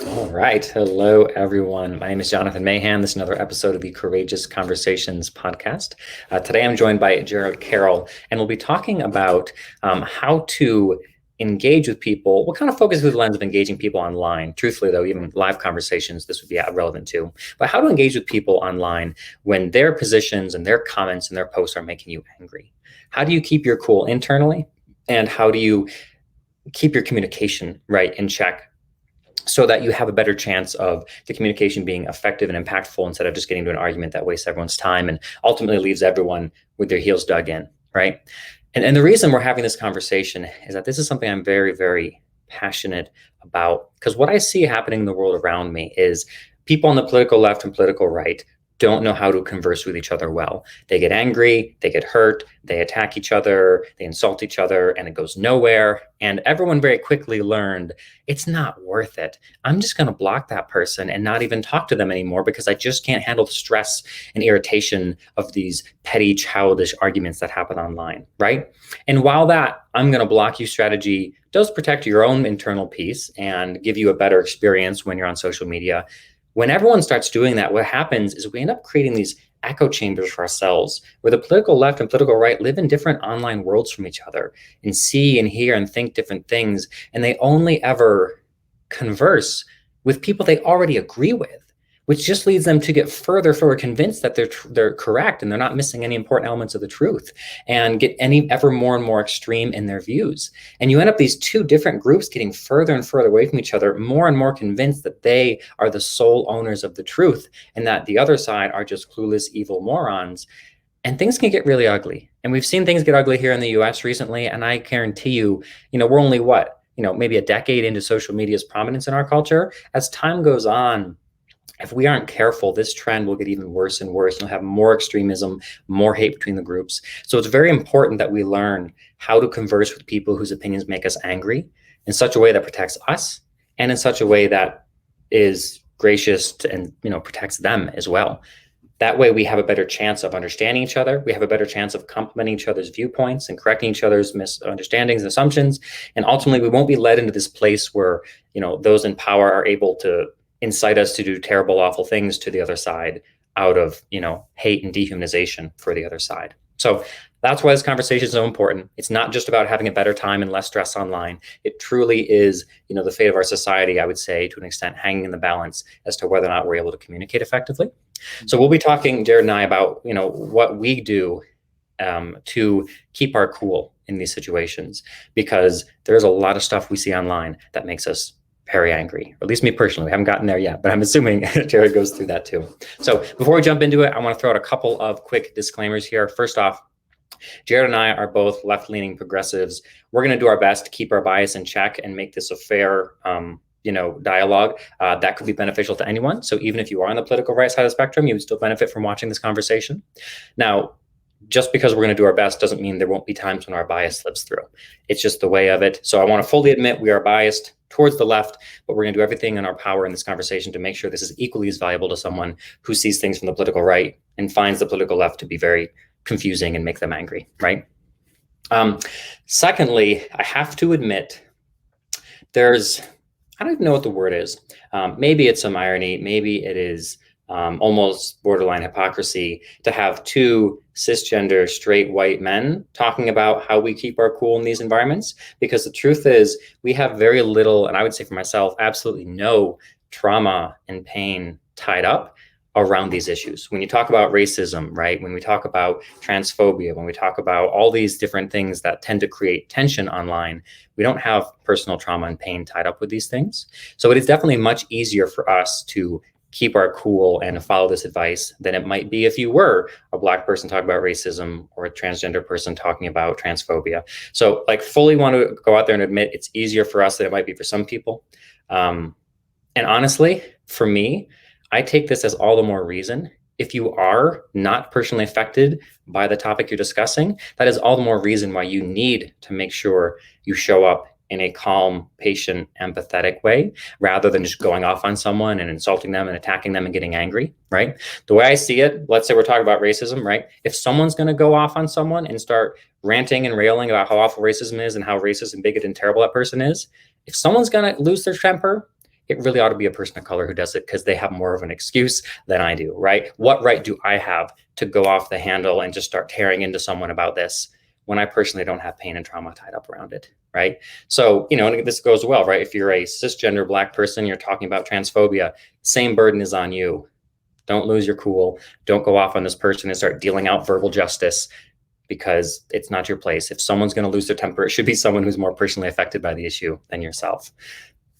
All right. Hello, everyone. My name is Jonathan Mahan. This is another episode of the Courageous Conversations podcast. Today, I'm joined by Jared Karol, and we'll be talking about how to engage with people. We'll kind of focus through the lens of engaging people online. Truthfully, though, even live conversations, this would be relevant too. But how to engage with people online when their positions and their comments and their posts are making you angry. How do you keep your cool internally? And how do you keep your communication right in check so that you have a better chance of the communication being effective and impactful instead of just getting into an argument that wastes everyone's time and ultimately leaves everyone with their heels dug in, right? And the reason we're having this conversation is that this is something I'm very, very passionate about, because what I see happening in the world around me is people on the political left and political right don't know how to converse with each other well. They get angry, they get hurt, they attack each other, they insult each other, and it goes nowhere. And everyone very quickly learned it's not worth it. I'm just going to block that person and not even talk to them anymore because I just can't handle the stress and irritation of these petty, childish arguments that happen online, right? And while that I'm going to block you strategy does protect your own internal peace and give you a better experience when you're on social media, when everyone starts doing that, what happens is we end up creating these echo chambers for ourselves where the political left and political right live in different online worlds from each other and see and hear and think different things. And they only ever converse with people they already agree with, which just leads them to get further convinced that they're correct and they're not missing any important elements of the truth, and get any ever more and more extreme in their views. And you end up these two different groups getting further and further away from each other, more and more convinced that they are the sole owners of the truth and that the other side are just clueless, evil morons. And things can get really ugly. And we've seen things get ugly here in the US recently. And I guarantee you, we're only maybe a decade into social media's prominence in our culture. As time goes on, if we aren't careful, this trend will get even worse and worse. You'll have more extremism, more hate between the groups. So it's very important that we learn how to converse with people whose opinions make us angry in such a way that protects us and in such a way that is gracious and protects them as well. That way we have a better chance of understanding each other. We have a better chance of complementing each other's viewpoints and correcting each other's misunderstandings and assumptions. And ultimately, we won't be led into this place where those in power are able to incite us to do terrible, awful things to the other side out of, hate and dehumanization for the other side. So that's why this conversation is so important. It's not just about having a better time and less stress online. It truly is, the fate of our society, I would say, to an extent, hanging in the balance as to whether or not we're able to communicate effectively. So we'll be talking, Jared and I, about, what we do to keep our cool in these situations, because there's a lot of stuff we see online that makes us very angry, or at least me personally. We haven't gotten there yet, but I'm assuming Jared goes through that too. So before we jump into it, I want to throw out a couple of quick disclaimers here. First off, Jared and I are both left-leaning progressives. We're going to do our best to keep our bias in check and make this a fair, dialogue that could be beneficial to anyone. So even if you are on the political right side of the spectrum, you would still benefit from watching this conversation. Now, just because we're going to do our best doesn't mean there won't be times when our bias slips through. It's just the way of it. So I want to fully admit we are biased towards the left, but we're going to do everything in our power in this conversation to make sure this is equally as valuable to someone who sees things from the political right and finds the political left to be very confusing and make them angry, right? Secondly, I have to admit I don't even know what the word is. Maybe it's some irony. Maybe it is almost borderline hypocrisy to have two cisgender straight white men talking about how we keep our cool in these environments, because the truth is we have very little, and I would say for myself, absolutely no trauma and pain tied up around these issues. When you talk about racism, right? When we talk about transphobia, when we talk about all these different things that tend to create tension online, we don't have personal trauma and pain tied up with these things. So it is definitely much easier for us to keep our cool and follow this advice than it might be if you were a Black person talking about racism or a transgender person talking about transphobia. So fully want to go out there and admit it's easier for us than it might be for some people. And honestly, for me, I take this as all the more reason. If you are not personally affected by the topic you're discussing, that is all the more reason why you need to make sure you show up in a calm, patient, empathetic way, rather than just going off on someone and insulting them and attacking them and getting angry, right? The way I see it, let's say we're talking about racism, right? If someone's going to go off on someone and start ranting and railing about how awful racism is and how racist and bigoted and terrible that person is, if someone's going to lose their temper, it really ought to be a person of color who does it because they have more of an excuse than I do, right? What right do I have to go off the handle and just start tearing into someone about this when I personally don't have pain and trauma tied up around it, right? So, and this goes well, right? If you're a cisgender Black person, you're talking about transphobia, same burden is on you. Don't lose your cool. Don't go off on this person and start dealing out verbal justice because it's not your place. If someone's going to lose their temper, it should be someone who's more personally affected by the issue than yourself.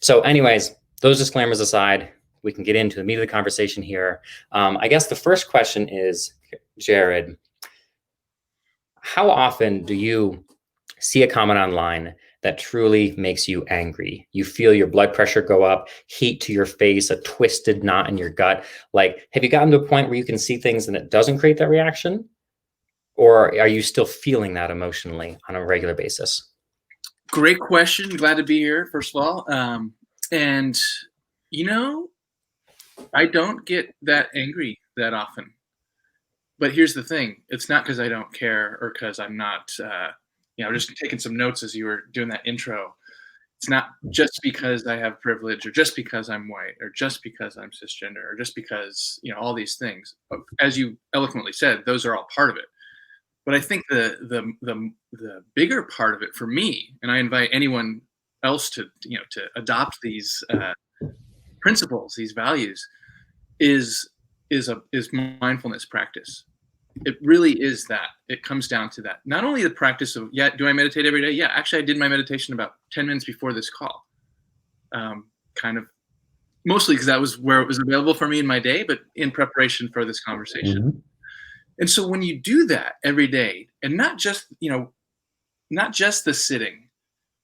So anyways, those disclaimers aside, we can get into the meat of the conversation here. I guess the first question is, Jared, how often do you see a comment online that truly makes you angry? You feel your blood pressure go up, heat to your face, a twisted knot in your gut. Like, have you gotten to a point where you can see things and it doesn't create that reaction? Or are you still feeling that emotionally on a regular basis? Great question. Glad to be here, first of all. And, I don't get that angry that often. But here's the thing. It's not because I don't care or because I'm not, just taking some notes as you were doing that intro. It's not just because I have privilege or just because I'm white or just because I'm cisgender or just because, all these things. As you eloquently said, those are all part of it. But I think the bigger part of it for me, and I invite anyone else to adopt these principles, these values, is mindfulness practice. It really is that. It comes down to that. Not only the practice of, do I meditate every day? Yeah, actually, I did my meditation about 10 minutes before this call. Kind of mostly because that was where it was available for me in my day, but in preparation for this conversation. Mm-hmm. And so when you do that every day, and not just the sitting,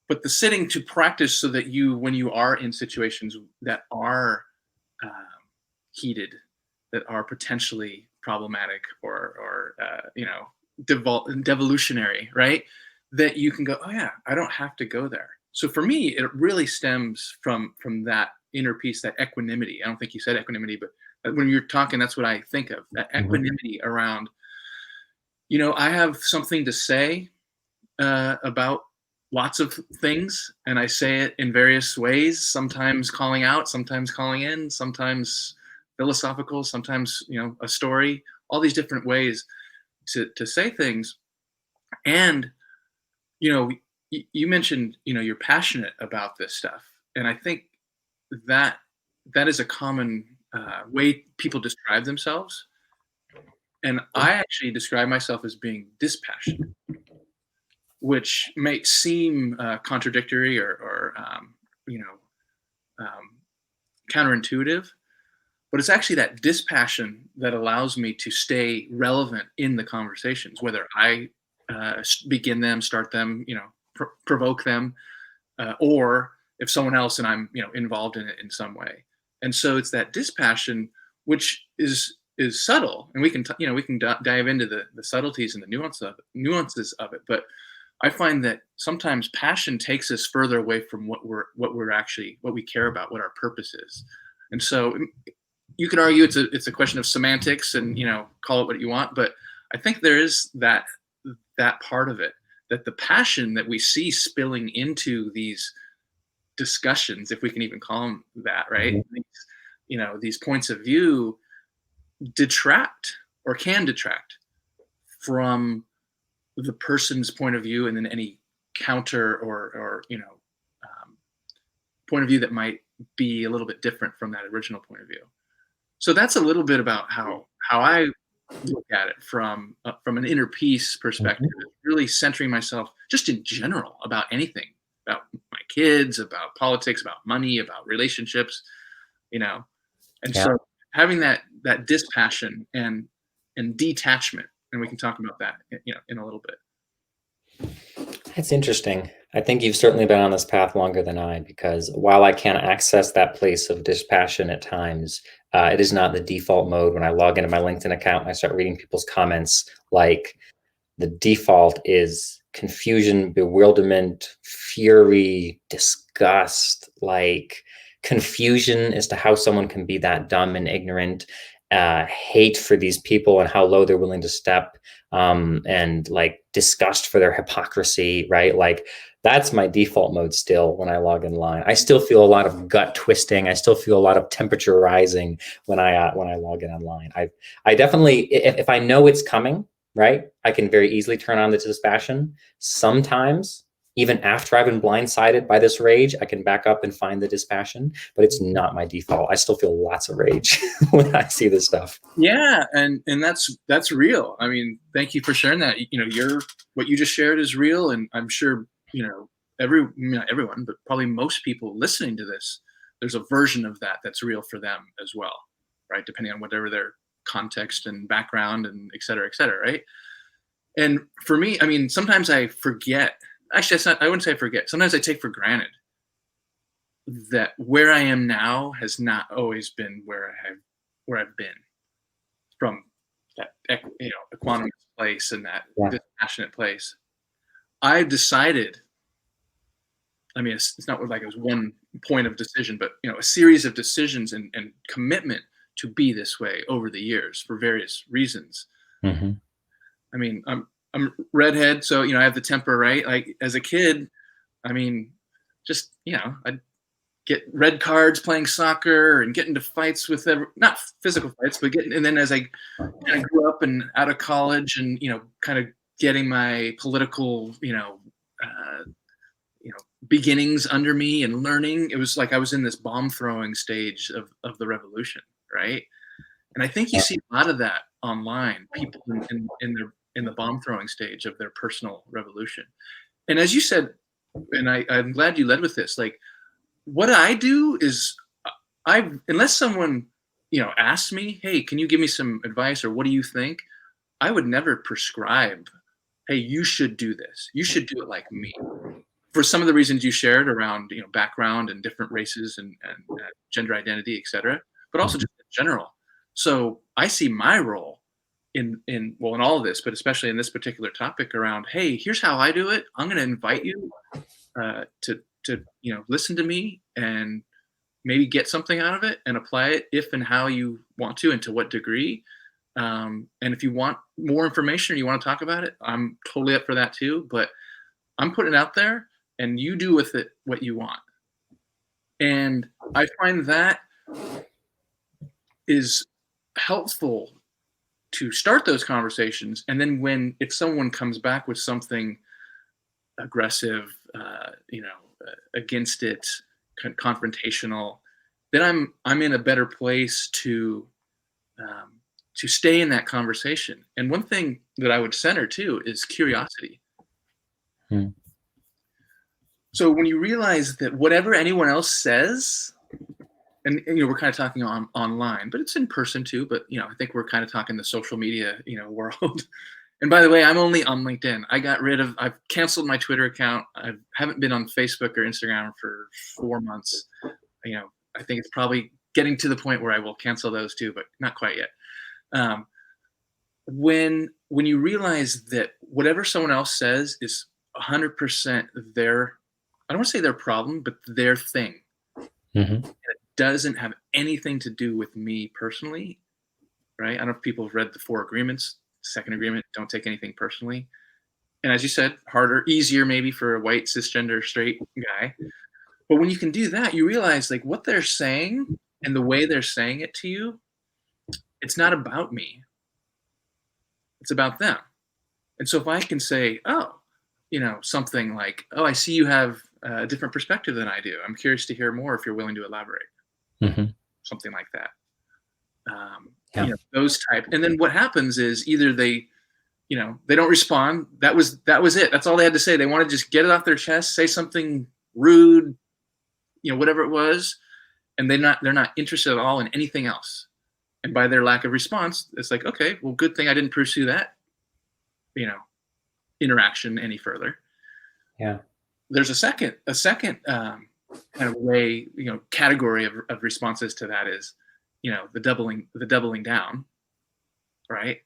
but the sitting to practice so that when you are in situations that are heated, that are potentially problematic or devolutionary, right? That you can go, oh yeah, I don't have to go there. So for me, it really stems from that inner peace, that equanimity. I don't think you said equanimity, but when you're talking, that's what I think of, that equanimity around, I have something to say about lots of things, and I say it in various ways, sometimes calling out, sometimes calling in, sometimes philosophical, sometimes, a story, all these different ways to say things. And, you mentioned, you're passionate about this stuff. And I think that is a common way people describe themselves. And I actually describe myself as being dispassionate, which may seem contradictory or counterintuitive, but it's actually that dispassion that allows me to stay relevant in the conversations, whether I begin them, start them, provoke them, or if someone else and I'm, involved in it in some way. And so it's that dispassion, which is subtle, and we can dive into the subtleties and the nuances of it. But I find that sometimes passion takes us further away from what we care about, what our purpose is. And so you could argue it's a question of semantics and, call it what you want. But I think there is that part of it, that the passion that we see spilling into these discussions, if we can even call them that, right? Mm-hmm. These points of view detract or can detract from the person's point of view, and then any counter or point of view that might be a little bit different from that original point of view. So that's a little bit about how I look at it from an inner peace perspective, really centering myself just in general about anything, about my kids, about politics, about money, about relationships, and so having that dispassion and detachment, and we can talk about that, in a little bit. That's interesting. I think you've certainly been on this path longer than I, because while I can access that place of dispassion at times, it is not the default mode. When I log into my LinkedIn account and I start reading people's comments, like, the default is confusion, bewilderment, fury, disgust, like confusion as to how someone can be that dumb and ignorant, hate for these people and how low they're willing to step, and like disgust for their hypocrisy, right? Like That's my default mode still when I log in line. I still feel a lot of gut twisting. I still feel a lot of temperature rising when I log in online. I definitely, if I know it's coming, right, I can very easily turn on the dispassion. Sometimes, even after I've been blindsided by this rage, I can back up and find the dispassion, but it's not my default. I still feel lots of rage when I see this stuff. Yeah, and that's real. I mean, thank you for sharing that. Your what you just shared is real, and I'm sure not everyone, but probably most people listening to this, there's a version of that that's real for them as well, right? Depending on whatever their context and background and et cetera, right? And for me, I mean, sometimes I forget. Actually, that's not, I wouldn't say I forget. Sometimes I take for granted that where I am now has not always been where I've been from that equanimous place and that Yeah. dispassionate place. I've decided. I mean, it's not like it was one point of decision, but a series of decisions and commitment to be this way over the years for various reasons. Mm-hmm. I mean, I'm redhead, so I have the temper, right? Like as a kid, I mean, just I'd get red cards playing soccer and get into fights with not physical fights, but and then as I kind of grew up and out of college and kind of getting my political uh, beginnings under me and learning, it was like I was in this bomb throwing stage of the revolution, right? And I think you see a lot of that online, people in the bomb throwing stage of their personal revolution. And as you said, and I'm glad you led with this, like what I do is unless someone asks me, hey, can you give me some advice or what do you think, I would never prescribe, hey, you should do this, you should do it like me, for some of the reasons you shared around background and different races and gender identity, et cetera, but also Mm-hmm. just in general. So I see my role in all of this, but especially in this particular topic around, hey, here's how I do it. I'm going to invite you to listen to me and maybe get something out of it and apply it if and how you want to and to what degree. And if you want more information or you want to talk about it, I'm totally up for that too. But I'm putting it out there and you do with it what you want. And I find that is helpful to start those conversations. And then if someone comes back with something aggressive, against it, confrontational, then I'm in a better place to stay in that conversation. And one thing that I would center too is curiosity. Hmm. So when you realize that whatever anyone else says, and we're kind of talking online, but it's in person too. But I think we're kind of talking the social media world. And by the way, I'm only on LinkedIn. I've canceled my Twitter account. I haven't been on Facebook or Instagram for 4 months. I think it's probably getting to the point where I will cancel those too, but not quite yet. When you realize that whatever someone else says is 100% their, I don't want to say their problem, but their thing. Mm-hmm. It doesn't have anything to do with me personally, right? I don't know if people have read the 4 agreements. Second agreement, don't take anything personally. And as you said, harder, easier maybe for a white, cisgender, straight guy. But when you can do that, you realize like what they're saying and the way they're saying it to you, it's not about me. It's about them. And so if I can say, oh, something like, oh, I see you have a different perspective than I do. I'm curious to hear more if you're willing to elaborate. Mm-hmm. Something like that. Yeah. Those type. And then what happens is either they don't respond. That was it. That's all they had to say. They want to just get it off their chest, say something rude, whatever it was, and they're not interested at all in anything else. And by their lack of response, it's like, okay, well, good thing I didn't pursue that, interaction any further. Yeah. There's a second kind of way, category of responses to that is, the doubling down, right?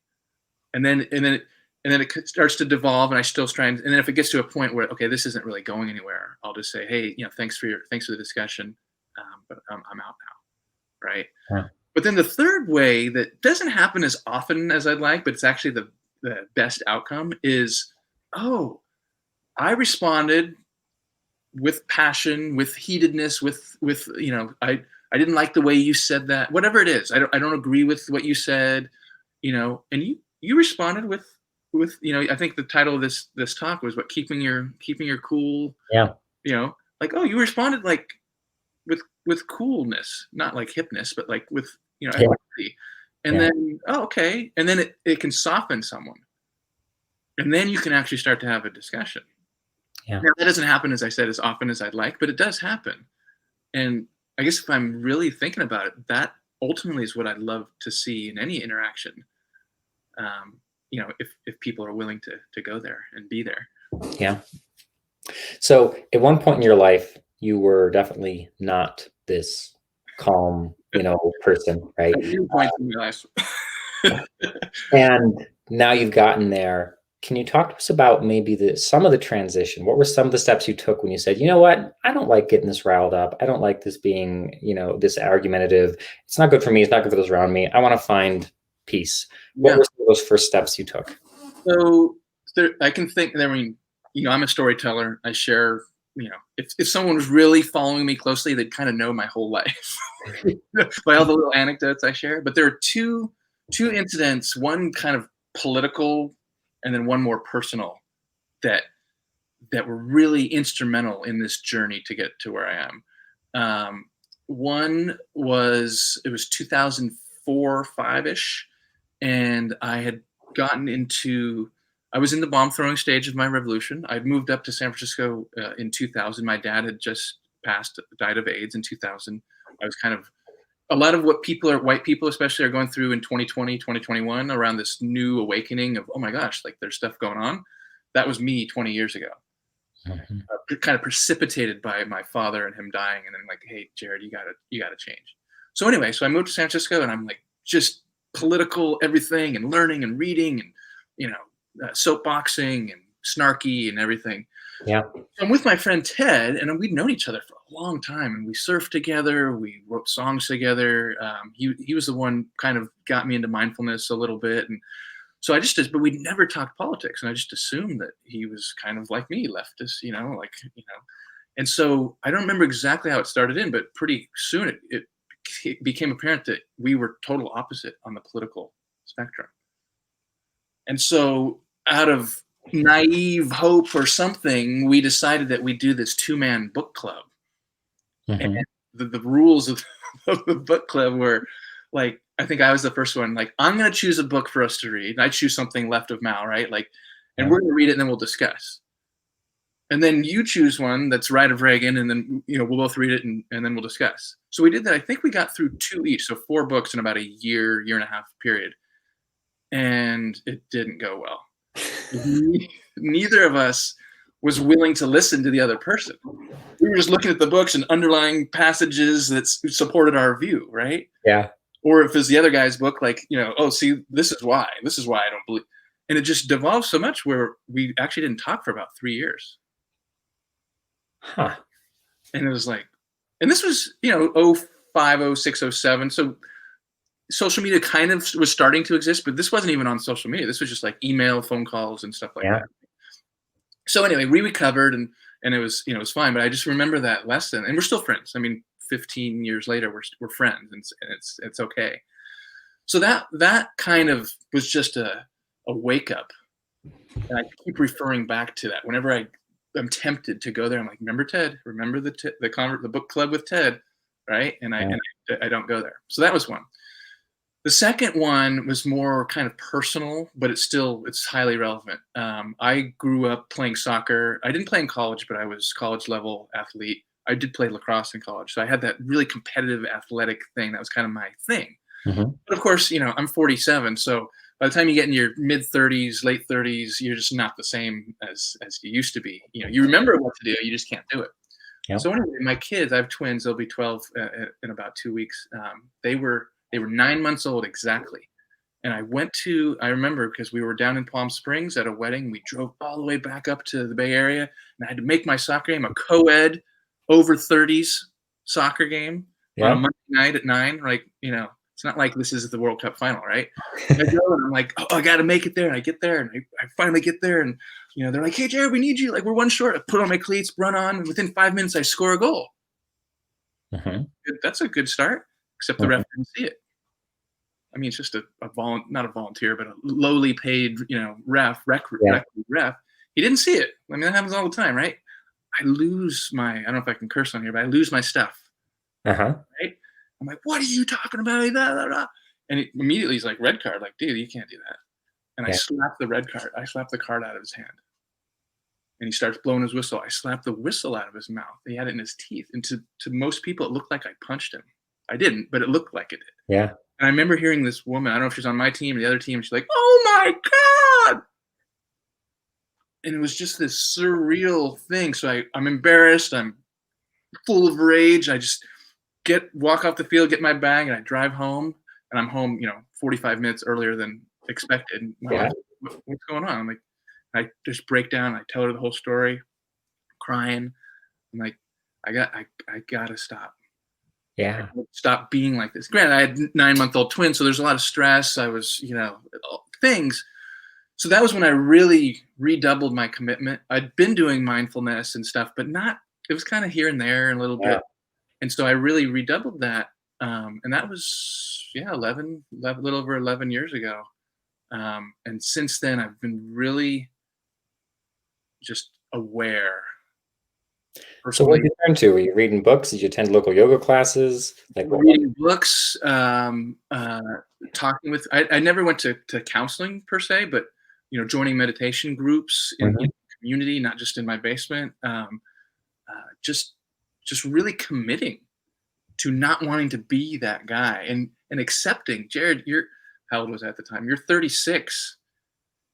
And then it starts to devolve, and I still try and then if it gets to a point where, okay, this isn't really going anywhere, I'll just say, hey, thanks for the discussion, but I'm out now, right? Yeah. But then the third way that doesn't happen as often as I'd like, but it's actually the best outcome is, oh, I responded with passion, with heatedness, with I didn't like the way you said that, whatever it is. I don't agree with what you said, and you responded with I think the title of this talk was what keeping your cool, Yeah. like, oh, you responded like with coolness, not like hipness, but like with Yeah. equity. And Yeah. then, oh, okay, and then it can soften someone, and then you can actually start to have a discussion. Yeah. Now, that doesn't happen, as I said, as often as I'd like, but it does happen. And I guess if I'm really thinking about it, that ultimately is what I'd love to see in any interaction. If people are willing to go there and be there. Yeah. So at one point in your life, you were definitely not this calm, person, right? At any point in my life. And now you've gotten there. Can you talk to us about maybe some of the transition? What were some of the steps you took when you said, you know what, I don't like getting this riled up. I don't like this being, this argumentative. It's not good for me. It's not good for those around me. I want to find peace. What Yeah. were some of those first steps you took? So I can think. I mean, I'm a storyteller. I share. If someone was really following me closely, they'd kind of know my whole life by all the little anecdotes I share. But there are two incidents, one kind of political, and then one more personal, that were really instrumental in this journey to get to where I am. One was, it was 2004, 5-ish, and I was in the bomb throwing stage of my revolution. I'd moved up to San Francisco in 2000. My dad had just died of AIDS in 2000. I was kind of, a lot of what white people especially, are going through in 2020, 2021, around this new awakening of, oh my gosh, like there's stuff going on. That was me 20 years ago. Mm-hmm. Kind of precipitated by my father and him dying, and then like, hey, Jared, you gotta change. So anyway, so I moved to San Francisco, and I'm like just political everything, and learning and reading, and soapboxing and snarky and everything. Yeah. I'm with my friend Ted, and we'd known each other for a long time, and we surfed together, we wrote songs together. He was the one kind of got me into mindfulness a little bit, and so but we'd never talked politics, and I just assumed that he was kind of like me, leftist, and so I don't remember exactly how it started but pretty soon it became apparent that we were total opposite on the political spectrum. And so out of naive hope or something, we decided that we'd do this 2-man book club. Mm-hmm. And the rules of the book club were like, I think I was the first one, like, I'm going to choose a book for us to read. And I choose something left of Mao, right? Like, and we're going to read it, and then we'll discuss. And then you choose one that's right of Reagan, and then, we'll both read it, and then we'll discuss. So we did that. I think we got through 2 each. So 4 books in about a year and a half period. And it didn't go well. Neither of us was willing to listen to the other person. We were just looking at the books and underlying passages that supported our view, right? Yeah. Or if it's the other guy's book, like, oh, see, this is why I don't believe. And it just devolved so much where we actually didn't talk for about 3 years. Huh. And it was like, and this was, 05, 06, 07. So social media kind of was starting to exist, but this wasn't even on social media. This was just like email, phone calls, and stuff like that. So anyway, we recovered, and it was, it was fine. But I just remember that lesson, and we're still friends. I mean, 15 years later, we're friends, and it's okay. So that kind of was just a wake up, and I keep referring back to that whenever I'm tempted to go there. I'm like, remember Ted? Remember the book club with Ted, right? And I don't go there. So that was one. The second one was more kind of personal, but it's highly relevant. I grew up playing soccer. I didn't play in college, but I was college level athlete. I did play lacrosse in college. So I had that really competitive athletic thing. That was kind of my thing. Mm-hmm. But of course, I'm 47. So by the time you get in your mid 30s, late 30s, you're just not the same as you used to be. You remember what to do, you just can't do it. Yep. So anyway, my kids, I have twins. They'll be 12 in about 2 weeks. They were 9 months old exactly. And I remember because we were down in Palm Springs at a wedding. We drove all the way back up to the Bay Area, and I had to make my soccer game a co-ed over 30s soccer game on a Monday night at 9, like, It's not like this is the World Cup final, right? I go and I'm like, oh, I got to make it there. And I get there and I finally get there. And, they're like, hey, Jared, we need you. Like, we're one short. I put on my cleats, run on. And within 5 minutes, I score a goal. Mm-hmm. That's a good start, except the Mm-hmm. ref didn't see it. I mean, it's just not a volunteer, but a lowly paid, ref. He didn't see it. I mean, that happens all the time, right? I don't know if I can curse on here, but I lose my stuff. Uh-huh. Right? I'm like, what are you talking about? Blah, blah, blah. And immediately he's like, red card. Like, dude, you can't do that. And I Yeah. slap the red card. I slap the card out of his hand. And he starts blowing his whistle. I slap the whistle out of his mouth. He had it in his teeth. And to most people, it looked like I punched him. I didn't, but it looked like it did. Yeah. And I remember hearing this woman, I don't know if she's on my team or the other team, she's like, oh my God. And it was just this surreal thing. So I'm embarrassed. I'm full of rage. I just walk off the field, get my bag, and I drive home. And I'm home, 45 minutes earlier than expected. And my wife's like, what's going on? I'm like, I just break down. I tell her the whole story, crying. I'm like, I gotta stop. Yeah. Stop being like this. Granted, I had 9-month-old twins, so there's a lot of stress. I was, things. So that was when I really redoubled my commitment. I'd been doing mindfulness and stuff, but it was kind of here and there and a little bit. And so I really redoubled that. And that was, a little over 11 years ago. And since then, I've been really just aware. So what did you turn to? Were you reading books? Did you attend local yoga classes? Like reading books, talking with, I never went to counseling per se, but, joining meditation groups in the community, not just in my basement, just really committing to not wanting to be that guy and accepting, Jared, how old was I at the time? You're 36.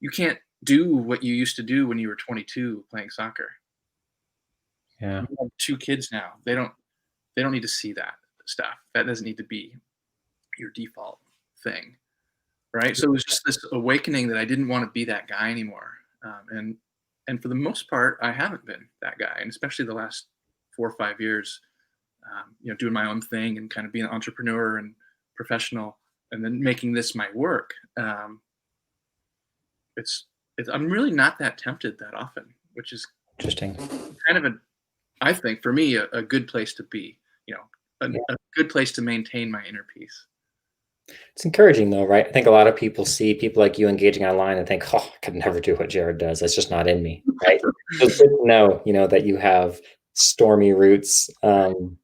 You can't do what you used to do when you were 22 playing soccer. Yeah. You have 2 kids now. They don't need to see that stuff. That doesn't need to be your default thing. Right. So it was just this awakening that I didn't want to be that guy anymore. And for the most part, I haven't been that guy. And especially the last 4 or 5 years, doing my own thing and kind of being an entrepreneur and professional and then making this my work. I'm really not that tempted that often, which is Interesting. kind of I think for me, a good place to be, a good place to maintain my inner peace. It's encouraging though, right? I think a lot of people see people like you engaging online and think, oh, I could never do what Jared does. That's just not in me, right? So it's good to know, that you have stormy roots. And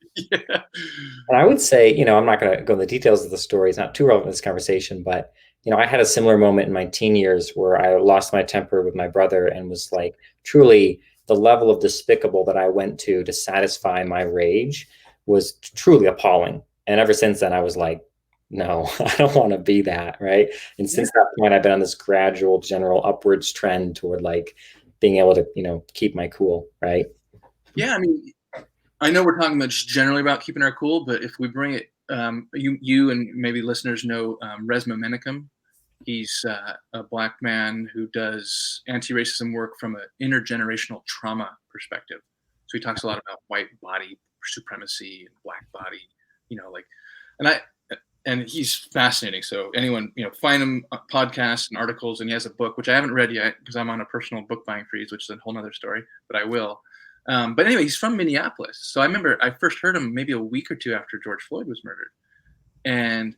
I would say, I'm not going to go into the details of the story. It's not too relevant to this conversation, but, I had a similar moment in my teen years where I lost my temper with my brother and was like, truly the level of despicable that I went to satisfy my rage was truly appalling. And ever since then, I was like, no, I don't want to be that, right? And since that point, I've been on this gradual, general upwards trend toward like being able to, keep my cool, right? Yeah, I mean, I know we're talking about just generally about keeping our cool, but if we bring it, you and maybe listeners know Resma Menakem. He's a Black man who does anti-racism work from an intergenerational trauma perspective. So he talks a lot about white body supremacy and Black body, and he's fascinating. So anyone, find him podcasts and articles, and he has a book, which I haven't read yet because I'm on a personal book buying freeze, which is a whole nother story, but I will. But anyway, he's from Minneapolis. So I remember I first heard him maybe a week or 2 after George Floyd was murdered. And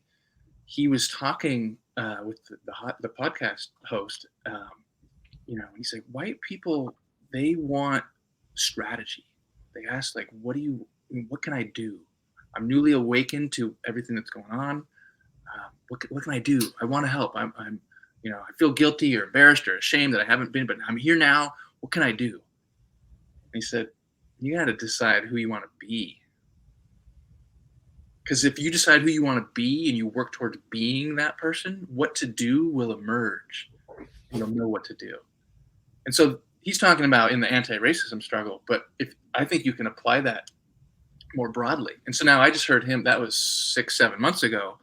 he was talking with the podcast host, and he said, white people, they want strategy. They ask, like, what can I do? I'm newly awakened to everything that's going on. What can I do? I want to help. I feel guilty or embarrassed or ashamed that I haven't been, but I'm here now. What can I do? And he said, you got to decide who you want to be. Because if you decide who you want to be and you work towards being that person, what to do will emerge. You'll know what to do. And so he's talking about in the anti-racism struggle, but I think you can apply that more broadly. And so now I just heard him, that was 6-7 months ago.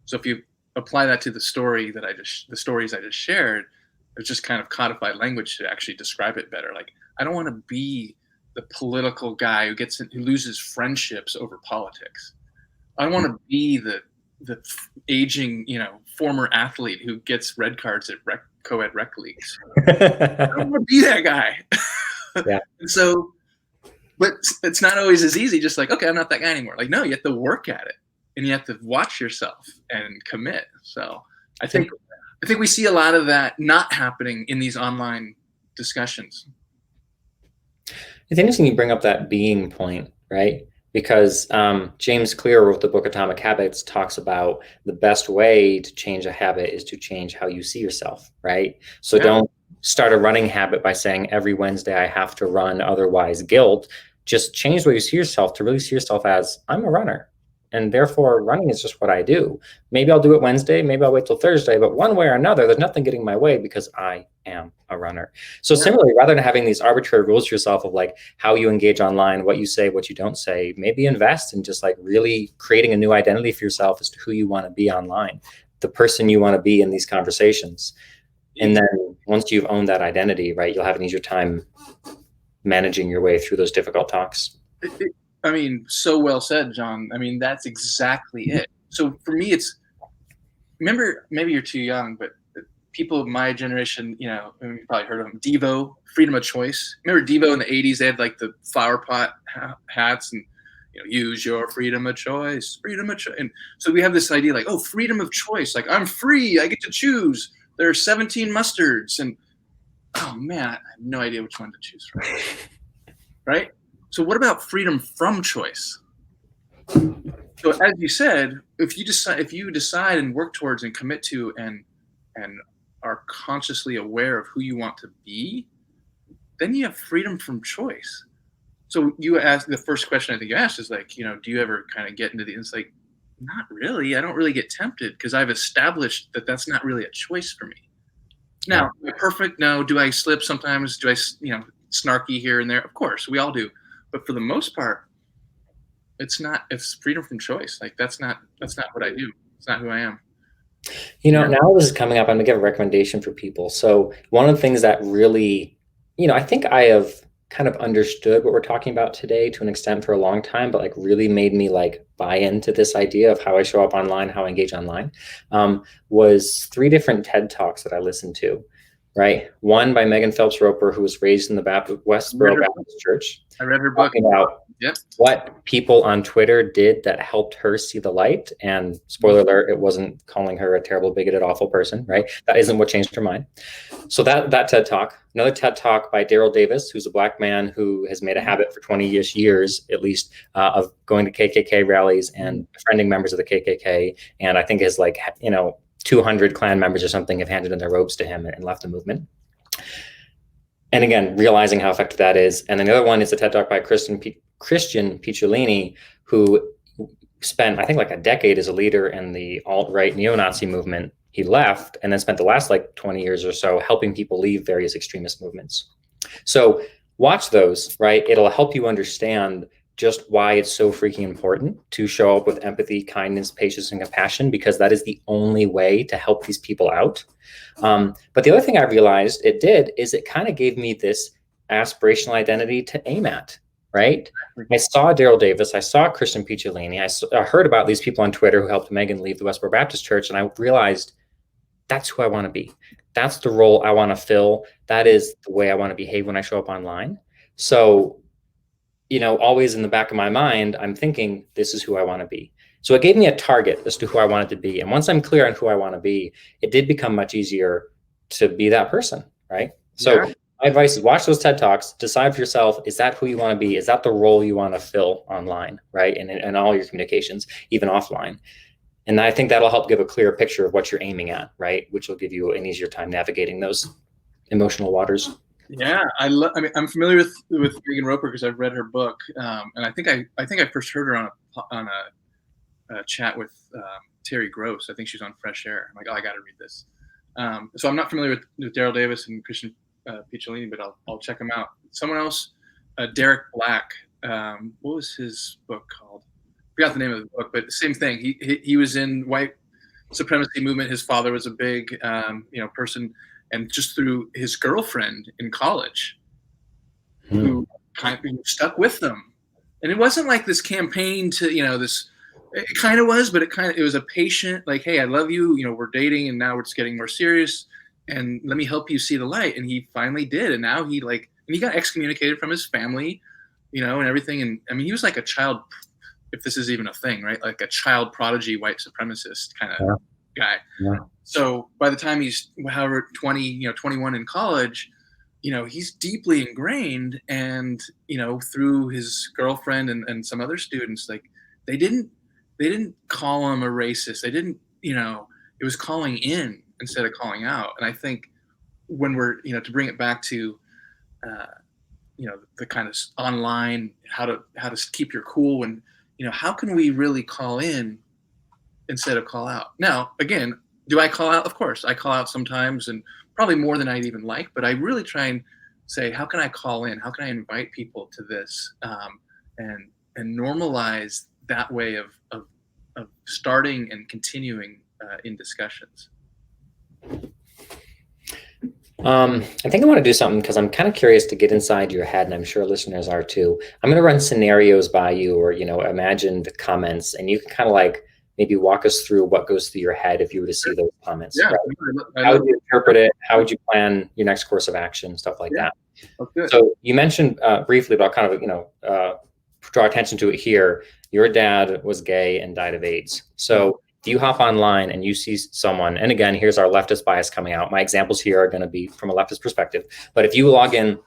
So if you apply that to the stories I just shared, it's just kind of codified language to actually describe it better. Like, I don't want to be the political guy who loses friendships over politics. I want to be the the aging, former athlete who gets red cards at co-ed rec leagues. I don't want to be that guy. Yeah. And so, but it's not always as easy. Just like, okay, I'm not that guy anymore. Like, no, you have to work at it, and you have to watch yourself and commit. So I think we see a lot of that not happening in these online discussions. It's interesting you bring up that being point, right? Because James Clear wrote the book Atomic Habits, talks about the best way to change a habit is to change how you see yourself, right? So don't start a running habit by saying every Wednesday I have to run, otherwise guilt. Just change the way you see yourself to really see yourself as I'm a runner. And therefore, running is just what I do. Maybe I'll do it Wednesday, maybe I'll wait till Thursday, but one way or another, there's nothing getting in my way because I am a runner. So similarly, rather than having these arbitrary rules for yourself of like how you engage online, what you say, what you don't say, maybe invest in just like really creating a new identity for yourself as to who you want to be online, the person you want to be in these conversations. And then once you've owned that identity, right, you'll have an easier time managing your way through those difficult talks. I mean, so well said, John. I mean, that's exactly it. So for me, remember, maybe you're too young, but people of my generation, you probably heard of them, Devo, freedom of choice. Remember Devo in the 80s? They had like the flower pot hats and, use your freedom of choice, freedom of choice. And so we have this idea like, oh, freedom of choice. Like, I'm free. I get to choose. There are 17 mustards. And, oh, man, I have no idea which one to choose from. Right? So what about freedom from choice? So as you said, if you decide and work towards and commit to and are consciously aware of who you want to be, then you have freedom from choice. So you asked, the first question I think you asked is like, do you ever kind of get into it's like, not really. I don't really get tempted because I've established that that's not really a choice for me. Now, am I perfect? No. Do I slip sometimes? Do I, snarky here and there? Of course, we all do. But for the most part, it's freedom from choice. Like that's not what I do. It's not who I am. Now this is coming up, I'm gonna give a recommendation for people. So one of the things that really, I think I have kind of understood what we're talking about today to an extent for a long time, but like really made me like buy into this idea of how I show up online, how I engage online, was 3 different TED Talks that I listened to. Right. One by Megan Phelps Roper, who was raised in the Westboro Baptist Church. I read her book. About what people on Twitter did that helped her see the light. And spoiler alert, it wasn't calling her a terrible, bigoted, awful person. Right. That isn't what changed her mind. So that TED Talk. Another TED Talk by Daryl Davis, who's a Black man who has made a habit for 20-ish years, at least, of going to KKK rallies and befriending members of the KKK. And I think is like, 200 Klan members or something have handed in their robes to him and left the movement. And again, realizing how effective that is. And then the other one is a TED Talk by Christian Picciolini, who spent, I think, like a decade as a leader in the alt-right neo-Nazi movement. He left and then spent the last 20 years or so helping people leave various extremist movements. So watch those, right? It'll help you understand just why it's so freaking important to show up with empathy, kindness, patience, and compassion, because that is the only way to help these people out. But the other thing I realized it did is it kind of gave me this aspirational identity to aim at, right? I saw Daryl Davis, I saw Christian Picciolini, I heard about these people on Twitter who helped Megan leave the Westboro Baptist Church, and I realized that's who I want to be. That's the role I want to fill. That is the way I want to behave when I show up online. So always in the back of my mind, I'm thinking, this is who I want to be. So it gave me a target as to who I wanted to be. And once I'm clear on who I want to be, it did become much easier to be that person, right? So my advice is watch those TED Talks, decide for yourself, is that who you want to be? Is that the role you want to fill online, right? And all your communications, even offline. And I think that'll help give a clearer picture of what you're aiming at, right? Which will give you an easier time navigating those emotional waters. Yeah, I mean, I'm familiar with Megan Roper because I've read her book, and I think I first heard her on a chat with Terry Gross. I think she's on Fresh Air. I'm like, oh, I got to read this. So I'm not familiar with Daryl Davis and Christian Picciolini, but I'll check them out. Someone else, Derek Black. What was his book called? I forgot the name of the book, but same thing. He was in white supremacy movement. His father was a big person. And just through his girlfriend in college, who kind of stuck with them. And it wasn't like this campaign to, It kind of was, but it was a patient, like, hey, I love you. We're dating, and now it's getting more serious, and let me help you see the light. And he finally did, and now he got excommunicated from his family, and everything. And I mean, he was like a child, if this is even a thing, right? Like a child prodigy, white supremacist kind of Yeah. guy. Yeah. So by the time he's however 20, 21 in college, he's deeply ingrained, and through his girlfriend and some other students, like they didn't they didn't call him a racist. They didn't, it was calling in instead of calling out. And I think when we're, to bring it back to uh, the kind of online, how to keep your cool, when how can we really call in instead of call out? Now, again, do I call out? Of course, I call out sometimes, and probably more than I'd even like. But I really try and say, how can I call in? How can I invite people to this, and normalize that way of starting and continuing in discussions. I think I want to do something because I'm kind of curious to get inside your head, and I'm sure listeners are too. I'm going to run scenarios by you, or imagined comments, and you can kind of like maybe walk us through what goes through your head if you were to see those comments. Yeah, right? How would you interpret it? How would you plan your next course of action? Stuff like that. Okay. So you mentioned briefly about kind of draw attention to it here. Your dad was gay and died of AIDS. So do you hop online and you see someone, and again, here's our leftist bias coming out. My examples here are going to be from a leftist perspective. But if you log in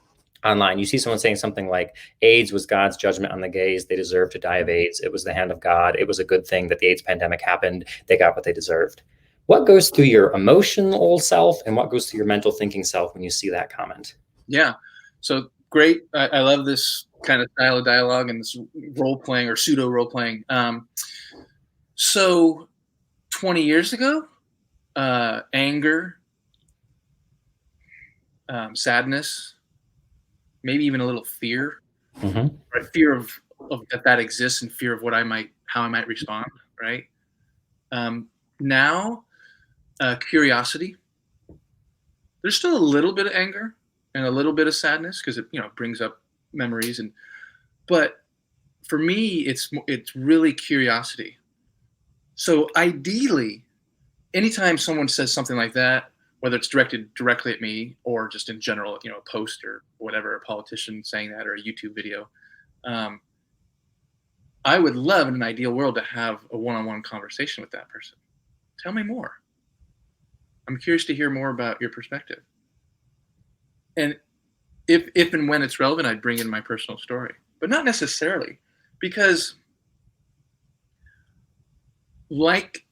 online, you see someone saying something like, AIDS was God's judgment on the gays. They deserve to die of AIDS. It was the hand of God. It was a good thing that the AIDS pandemic happened. They got what they deserved. What goes through your emotional self, and what goes through your mental thinking self when you see that comment? Yeah. So great. I love this kind of style of dialogue and this role playing or pseudo role playing. So 20 years ago, anger, sadness, maybe even a little fear, Mm-hmm. right? Fear of that exists, and fear of how I might respond, right? Now, curiosity. There's still a little bit of anger and a little bit of sadness because it brings up memories, but for me it's really curiosity. So ideally, anytime someone says something like that, whether it's directed directly at me or just in general, a post or whatever, a politician saying that, or a YouTube video, I would love in an ideal world to have a one-on-one conversation with that person. Tell me more. I'm curious to hear more about your perspective. And if and when it's relevant, I'd bring in my personal story, but not necessarily, because like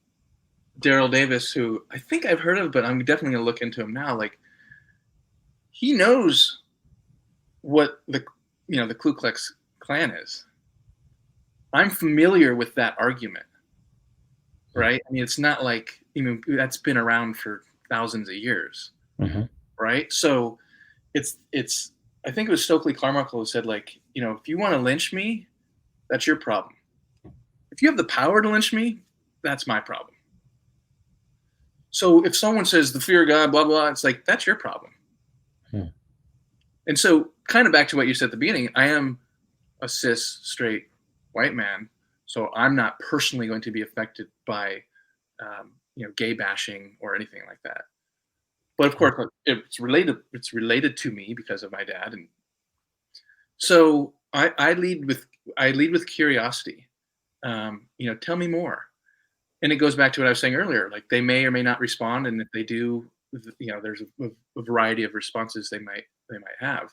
Daryl Davis, who I think I've heard of, but I'm definitely going to look into him now. Like, he knows what the Ku Klux Klan is. I'm familiar with that argument, right? I mean, it's not like that's been around for thousands of years, Mm-hmm. right? So it's. I think it was Stokely Carmichael who said, like, if you want to lynch me, that's your problem. If you have the power to lynch me, that's my problem. So if someone says the fear of God, blah, blah, it's like, that's your problem. And so kind of back to what you said at the beginning, I am a cis, straight, white man. So I'm not personally going to be affected by, gay bashing or anything like that. But of course, it's related to me because of my dad. And so I lead with curiosity. Tell me more. And it goes back to what I was saying earlier. Like, they may or may not respond, and if they do, there's a variety of responses they might have.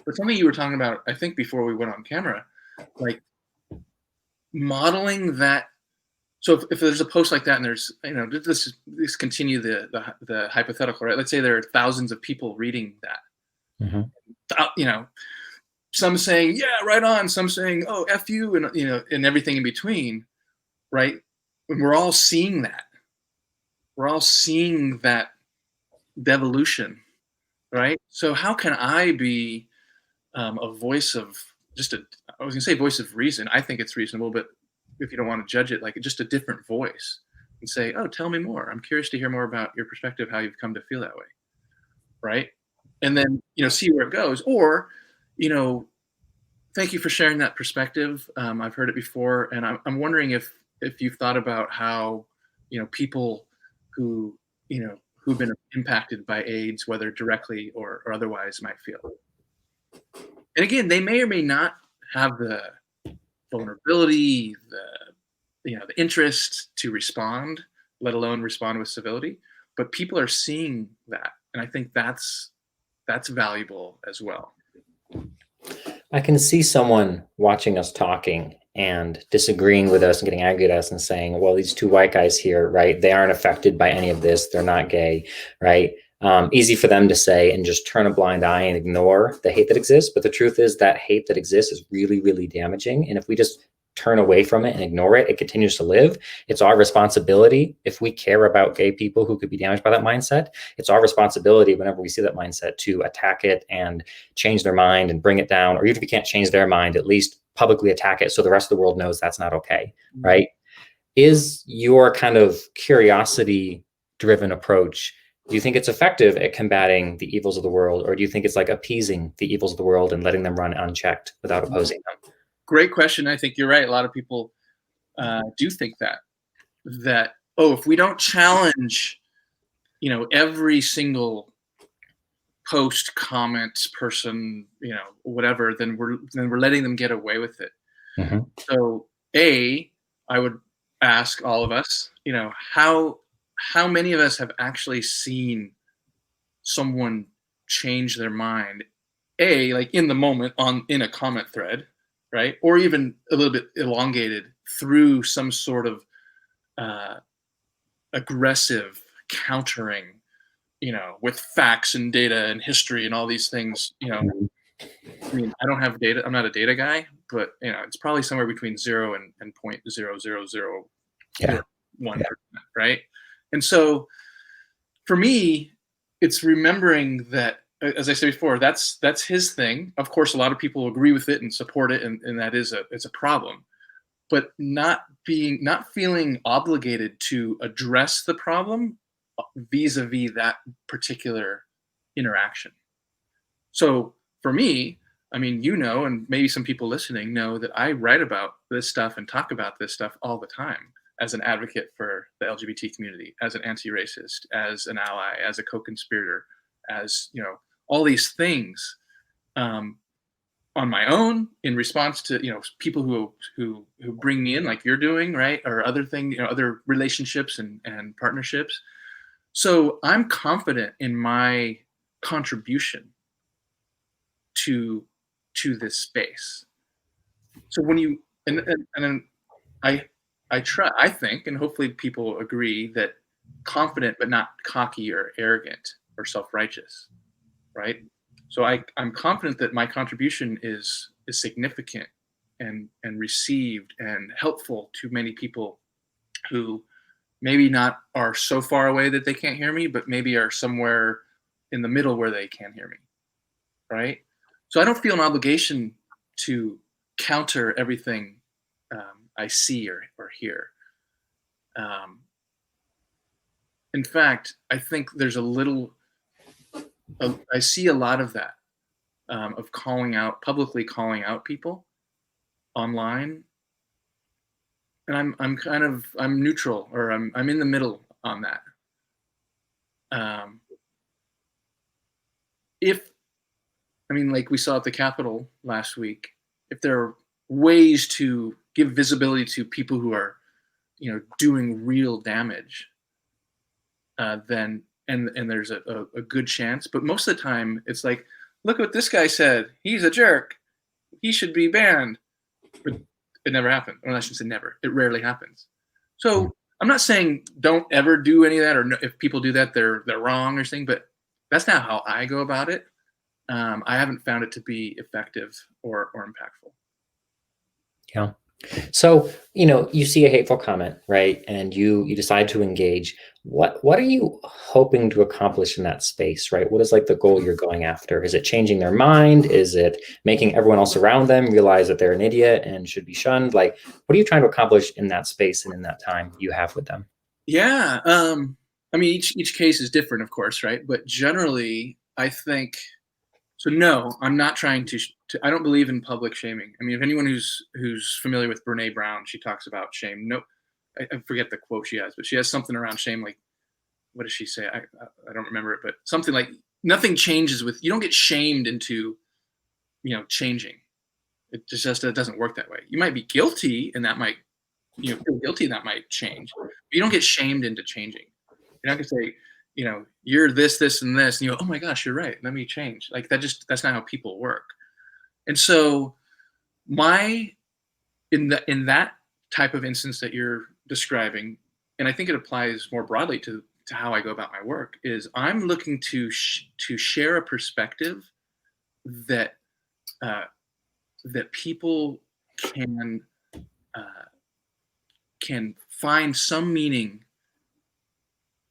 But something you were talking about, I think, before we went on camera, like modeling that. So if there's a post like that, and there's let's continue the hypothetical, right? Let's say there are thousands of people reading that. Mm-hmm. Some saying, yeah, right on. Some saying, oh, F you, and and everything in between, right? And we're all seeing that. We're all seeing that devolution, right? So how can I be a voice of I was gonna say voice of reason. I think it's reasonable, but if you don't want to judge it, like just a different voice, and say, oh, tell me more. I'm curious to hear more about your perspective, how you've come to feel that way, right? And then see where it goes. Or thank you for sharing that perspective. I've heard it before, and I'm wondering if if you've thought about how, people who, who've been impacted by AIDS, whether directly or otherwise, might feel. And again, they may or may not have the vulnerability, the interest to respond, let alone respond with civility. But people are seeing that, and I think that's valuable as well. I can see someone watching us talking and disagreeing with us and getting angry at us and saying, well, these two white guys here, right? They aren't affected by any of this. They're not gay, right? Easy for them to say and just turn a blind eye and ignore the hate that exists. But the truth is that hate that exists is really, really damaging. And if we just turn away from it and ignore it, it continues to live. It's our responsibility, if we care about gay people who could be damaged by that mindset, it's our responsibility whenever we see that mindset to attack it and change their mind and bring it down. Or even if we can't change their mind, at least publicly attack it so the rest of the world knows that's not okay, right? Is your kind of curiosity driven approach, do you think it's effective at combating the evils of the world, or do you think it's like appeasing the evils of the world and letting them run unchecked without opposing them? Great question. I think you're right. A lot of people do think that oh, if we don't challenge, every single post, comment, person, whatever, then we're letting them get away with it. Mm-hmm. So, I would ask all of us, how many of us have actually seen someone change their mind, like in the moment in a comment thread, right? Or even a little bit elongated through some sort of aggressive countering, with facts and data and history and all these things. I mean, I don't have data. I'm not a data guy, but it's probably somewhere between 0 and 0.0001%, Yeah. right? And so, for me, it's remembering that, as I said before, that's his thing. Of course, a lot of people agree with it and support it, and that it's a problem. But not feeling obligated to address the problem vis-a-vis that particular interaction. So for me, I mean, and maybe some people listening know that I write about this stuff and talk about this stuff all the time as an advocate for the LGBT community, as an anti-racist, as an ally, as a co-conspirator, as all these things on my own in response to people who bring me in, like you're doing, right, or other things, other relationships and partnerships. So I'm confident in my contribution to this space. So when you and then I think, and hopefully people agree, that confident but not cocky or arrogant or self-righteous, right? So I'm confident that my contribution is significant and received and helpful to many people who maybe not are so far away that they can't hear me, but maybe are somewhere in the middle where they can hear me, right? So I don't feel an obligation to counter everything I see or hear. In fact, I think there's I see a lot of that, of publicly calling out people online, and I'm neutral, or I'm in the middle on that. Like we saw at the Capitol last week, if there are ways to give visibility to people who are, doing real damage, then and there's a good chance. But most of the time, it's like, look what this guy said. He's a jerk. He should be banned. But it never happened. Well, I shouldn't say never. It rarely happens. So I'm not saying don't ever do any of that, or if people do that, they're wrong or something. But that's not how I go about it. I haven't found it to be effective or impactful. Yeah. So, you see a hateful comment, right? And you decide to engage. What are you hoping to accomplish in that space, right? What is like the goal you're going after? Is it changing their mind? Is it making everyone else around them realize that they're an idiot and should be shunned? Like, what are you trying to accomplish in that space and in that time you have with them? Yeah. I mean, each case is different, of course, right? But generally, I think so. No, I'm not trying to. I don't believe in public shaming. I mean, if anyone who's familiar with Brene Brown, she talks about shame. No, I forget the quote she has, but she has something around shame. Like, what does she say? I don't remember it, but something like nothing changes with, you don't get shamed into, changing. It just it doesn't work that way. You might be guilty, and that might, feel guilty, and that might change. But you don't get shamed into changing. You're not gonna say, you're this, this, and this, and you go, oh my gosh, you're right. Let me change. Like that's not how people work. And so in that type of instance that you're describing, and I think it applies more broadly to how I go about my work, is I'm looking to share a perspective that that people can find some meaning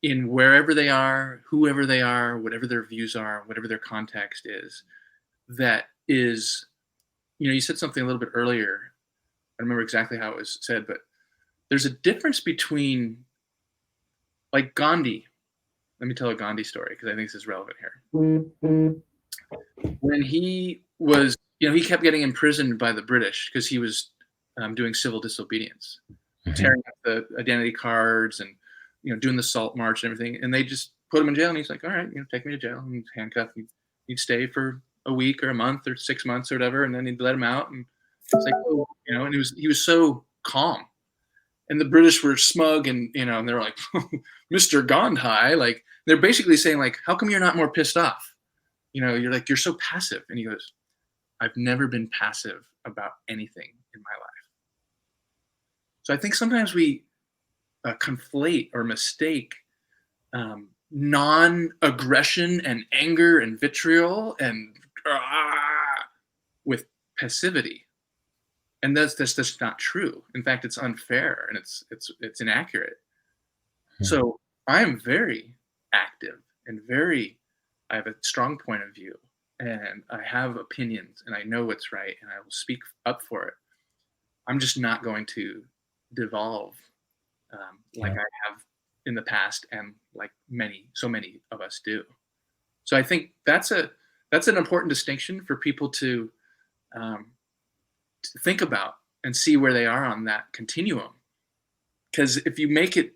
in wherever they are, whoever they are, whatever their views are, whatever their context is. That is, you said something a little bit earlier. I don't remember exactly how it was said, but there's a difference between, like, Gandhi. Let me tell a Gandhi story because I think this is relevant here. When he was, he kept getting imprisoned by the British because he was doing civil disobedience, tearing up the identity cards and, doing the Salt March and everything. And they just put him in jail. And he's like, all right, take me to jail. And he'd handcuff. He'd stay for a week or a month or 6 months or whatever. And then he'd let him out. And it's like, oh, and he was so calm. And the British were smug and, and they were like, Mr. Gandhi, like, they're basically saying, like, how come you're not more pissed off? You're like, you're so passive. And he goes, I've never been passive about anything in my life. So I think sometimes we conflate or mistake non-aggression and anger and vitriol and with passivity. And that's just not true. In fact, it's unfair and it's inaccurate. So I am very active and I have a strong point of view, and I have opinions, and I know what's right, and I will speak up for it. I'm just not going to devolve like I have in the past, and like so many of us do. So I think that's an important distinction for people to think about and see where they are on that continuum. Because if you make it,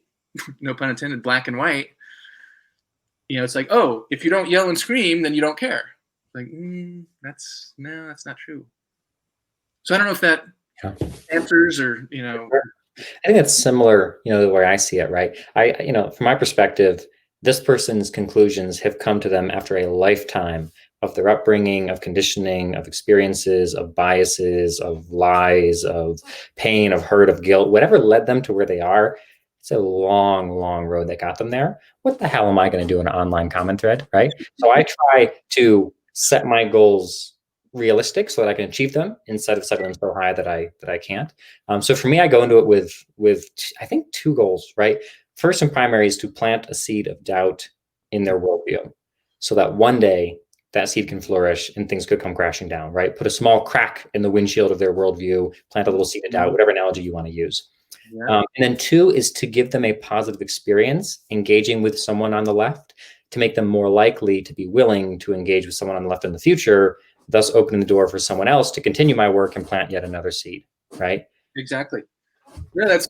no pun intended, black and white, it's like, oh, if you don't yell and scream, then you don't care. Like, that's not true. So I don't know if that answers or, I think it's similar, the way I see it, right? From my perspective, this person's conclusions have come to them after a lifetime of their upbringing, of conditioning, of experiences, of biases, of lies, of pain, of hurt, of guilt, whatever led them to where they are. It's a long, long road that got them there. What the hell am I going to do in an online comment thread, right? So I try to set my goals realistic so that I can achieve them instead of setting them so high that I can't. So for me, I go into it with I think 2 goals, right? First and primary is to plant a seed of doubt in their worldview so that one day that seed can flourish and things could come crashing down, right? Put a small crack in the windshield of their worldview, plant a little seed of doubt, whatever analogy you want to use. Yeah. And then 2 is to give them a positive experience engaging with someone on the left to make them more likely to be willing to engage with someone on the left in the future, thus opening the door for someone else to continue my work and plant yet another seed, right? Exactly. Yeah, that's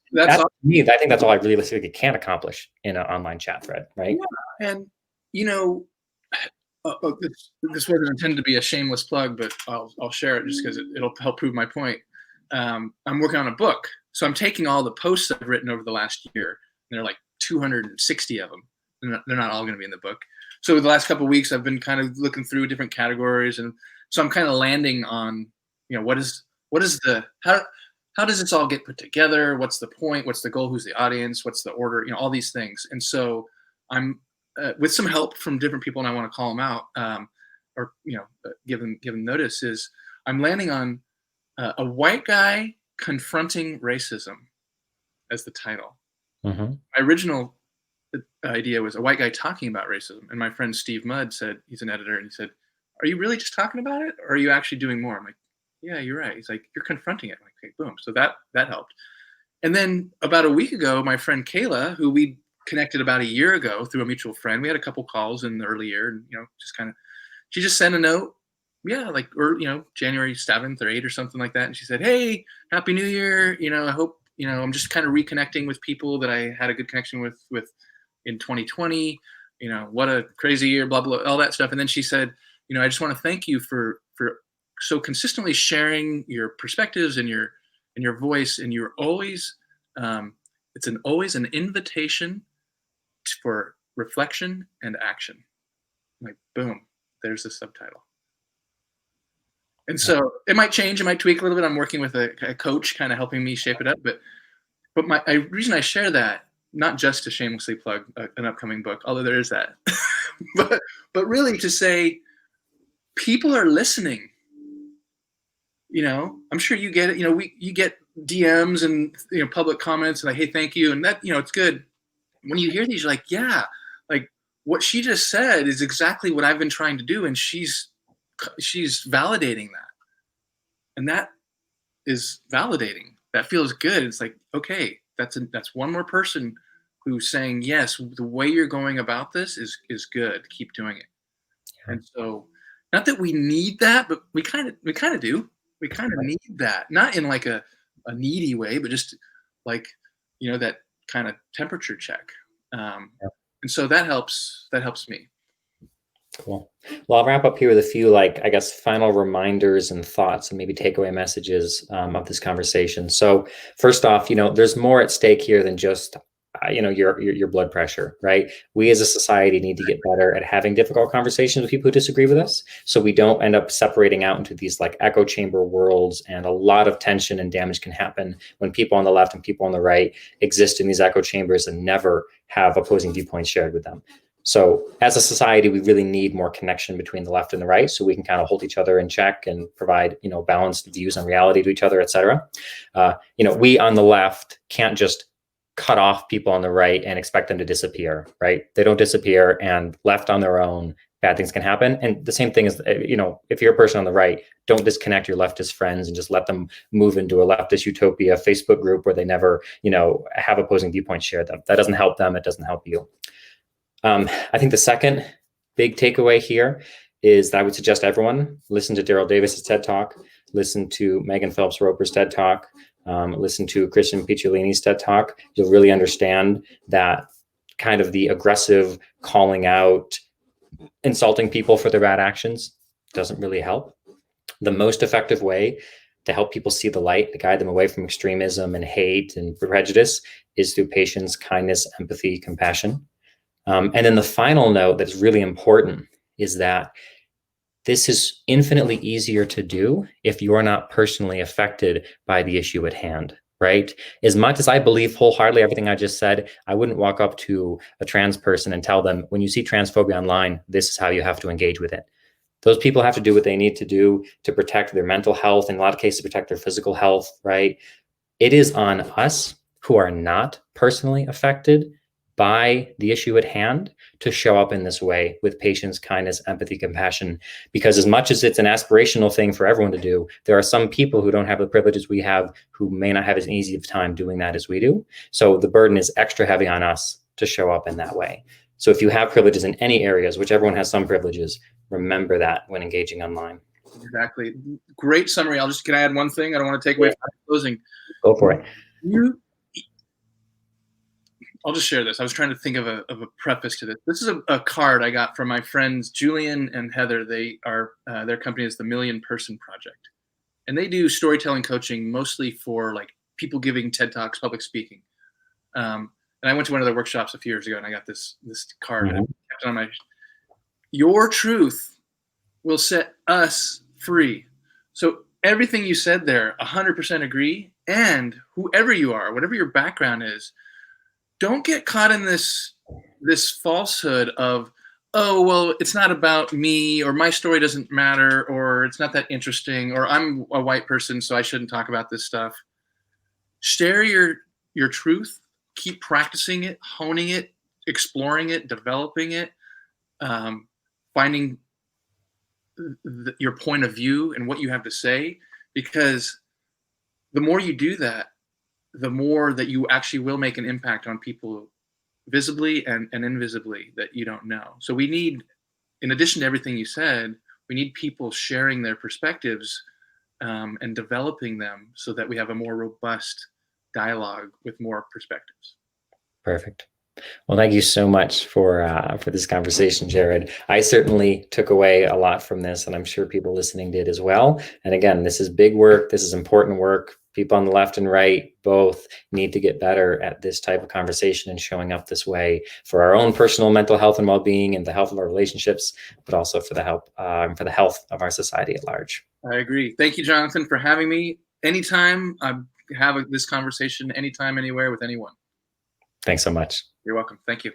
me. I think that's all I realistically can accomplish in an online chat thread, right? Yeah. And this wasn't intended to be a shameless plug, but I'll share it just because it'll help prove my point. I'm working on a book, so I'm taking all the posts I've written over the last year, and there are like 260 of them. They're not all going to be in the book. So the last couple of weeks, I've been kind of looking through different categories, and so I'm kind of landing on, how does this all get put together? What's the point? What's the goal? Who's the audience? What's the order? All these things. And so I'm with some help from different people, and I want to call them out or give them notice. Is I'm landing on a white guy confronting racism as the title. My original idea was a white guy talking about racism, and my friend Steve Mudd said, he's an editor, and he said, "Are you really just talking about it, or are you actually doing more?" I'm like, "Yeah, you're right." He's like, "You're confronting it." I'm like, "Okay, boom." So that helped. And then about a week ago, my friend Kayla, who we connected about a year ago through a mutual friend, we had a couple calls in the early year, and just kind of, she just sent a note, or January 7th or 8th or something like that, and she said, "Hey, Happy New Year. I hope I'm just kind of reconnecting with people that I had a good connection with in 2020. What a crazy year, blah blah, all that stuff. And then she said, I just want to thank you for so consistently sharing your perspectives and your voice, and you're always it's always an invitation for reflection and action. Like, boom, there's the subtitle. And so it might change, it might tweak a little bit. I'm working with a coach kind of helping me shape it up. But my reason I share that, not just to shamelessly plug an upcoming book, although there is that, but really to say people are listening. I'm sure you get it. You get DMs and public comments and like, hey, thank you, and that it's good. When you hear these, you're like, yeah, like what she just said is exactly what I've been trying to do, and she's validating that, and that is validating. That feels good. It's like, okay, that's one more person who's saying, yes, the way you're going about this is good. Keep doing it. Yeah. And so, not that we need that, but we kind of do. We kind of need that, not in like a needy way, but just like that kind of temperature check. And so that helps me. Cool. Well, I'll wrap up here with a few, I guess, final reminders and thoughts and maybe takeaway messages of this conversation. So first off, there's more at stake here than just, your blood pressure, right? We as a society need to get better at having difficult conversations with people who disagree with us, so we don't end up separating out into these echo chamber worlds, and a lot of tension and damage can happen when people on the left and people on the right exist in these echo chambers and never have opposing viewpoints shared with them. So as a society, we really need more connection between the left and the right, so we can kind of hold each other in check and provide, balanced views on reality to each other, et cetera. We on the left can't just cut off people on the right and expect them to disappear, right? They don't disappear, and left on their own, bad things can happen. And the same thing is, if you're a person on the right, don't disconnect your leftist friends and just let them move into a leftist utopia Facebook group where they never, have opposing viewpoints shared. That doesn't help them. It doesn't help you. I think the second big takeaway here is that I would suggest everyone listen to Daryl Davis's TED Talk, listen to Megan Phelps Roper's TED Talk, listen to Christian Picciolini's TED Talk. You'll really understand that kind of the aggressive calling out, insulting people for their bad actions doesn't really help. The most effective way to help people see the light, to guide them away from extremism and hate and prejudice, is through patience, kindness, empathy, compassion. And then the final note that's really important is that this is infinitely easier to do if you're not personally affected by the issue at hand, right? As much as I believe wholeheartedly everything I just said, I wouldn't walk up to a trans person and tell them, when you see transphobia online, this is how you have to engage with it. Those people have to do what they need to do to protect their mental health, in a lot of cases, protect their physical health, right? It is on us who are not personally affected by the issue at hand to show up in this way with patience, kindness, empathy, compassion, because as much as it's an aspirational thing for everyone to do, there are some people who don't have the privileges we have who may not have as easy of time doing that as we do. So the burden is extra heavy on us to show up in that way. So if you have privileges in any areas, which everyone has some privileges, remember that when engaging online. Exactly. Great summary. Can I add one thing? I don't want to take away from closing. Go for it. I'll just share this. I was trying to think of a preface to this. This is a card I got from my friends Julian and Heather. They are their company is the Million Person Project, and they do storytelling coaching mostly for people giving TED Talks, public speaking. And I went to one of their workshops a few years ago, and I got this card. Mm-hmm. And I kept it on your truth will set us free. So everything you said there, 100% agree. And whoever you are, whatever your background is, don't get caught in this falsehood of, oh, well, it's not about me, or my story doesn't matter, or it's not that interesting, or I'm a white person, so I shouldn't talk about this stuff. Share your truth. Keep practicing it, honing it, exploring it, developing it, finding your point of view and what you have to say, because the more you do that, the more that you actually will make an impact on people visibly and invisibly that you don't know. So we need, in addition to everything you said, we need people sharing their perspectives and developing them so that we have a more robust dialogue with more perspectives. Perfect. Well, thank you so much for this conversation, Jared. I certainly took away a lot from this, and I'm sure people listening did as well. And again, this is big work. This is important work. People on the left and right both need to get better at this type of conversation and showing up this way for our own personal mental health and well-being and the health of our relationships, but also for the health of our society at large. I agree. Thank you, Jonathan, for having me. Anytime I have this conversation, anytime, anywhere with anyone. Thanks so much. You're welcome. Thank you.